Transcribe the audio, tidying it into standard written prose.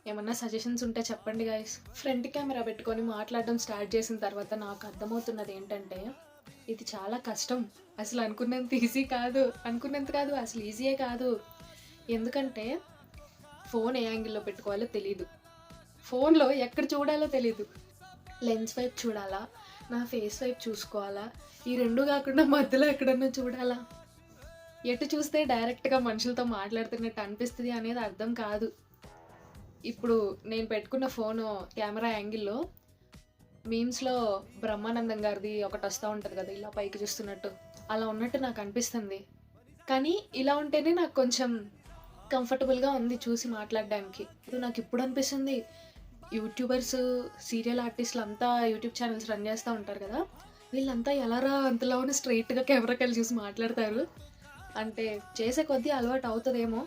ఏమన్నా సజెషన్స్ ఉంటే చెప్పండి గైస్. ఫ్రంట్ కెమెరా పెట్టుకొని మాట్లాడడం స్టార్ట్ చేసిన తర్వాత నాకు అర్థమవుతున్నది ఏంటంటే ఇది చాలా కష్టం. అసలు అనుకున్నంత కాదు, అసలు ఈజీయే కాదు. ఎందుకంటే ఫోన్ ఏ యాంగిల్లో పెట్టుకోవాలో తెలీదు, ఫోన్లో ఎక్కడ చూడాలో తెలీదు. లెన్స్ వైపు చూడాలా, నా ఫేస్ వైపు చూసుకోవాలా, ఈ రెండు కాకుండా మధ్యలో ఎక్కడన్నా చూడాలా, ఎటు చూస్తే డైరెక్ట్గా మనుషులతో మాట్లాడుతున్నట్టు అనిపిస్తుంది అనేది అర్థం కాదు. ఇప్పుడు నేను పెట్టుకున్న ఫోను కెమెరా యాంగిల్లో మీమ్స్లో బ్రహ్మానందం గారిది ఒకటి వస్తూ ఉంటుంది కదా, ఇలా పైకి చూస్తున్నట్టు, అలా ఉన్నట్టు నాకు అనిపిస్తుంది. కానీ ఇలా ఉంటేనే నాకు కొంచెం కంఫర్టబుల్గా ఉంది చూసి మాట్లాడడానికి. నాకు ఇప్పుడు అనిపిస్తుంది, యూట్యూబర్స్, సీరియల్ ఆర్టిస్టులు అంతా యూట్యూబ్ ఛానల్స్ రన్ చేస్తూ ఉంటారు కదా, వీళ్ళంతా ఎలారా అంతలోనే స్ట్రైట్గా కెమెరాకి వెళ్ళి చూసి మాట్లాడతారు అంటే చేసే కొద్దీ అలవాటు అవుతుందేమో.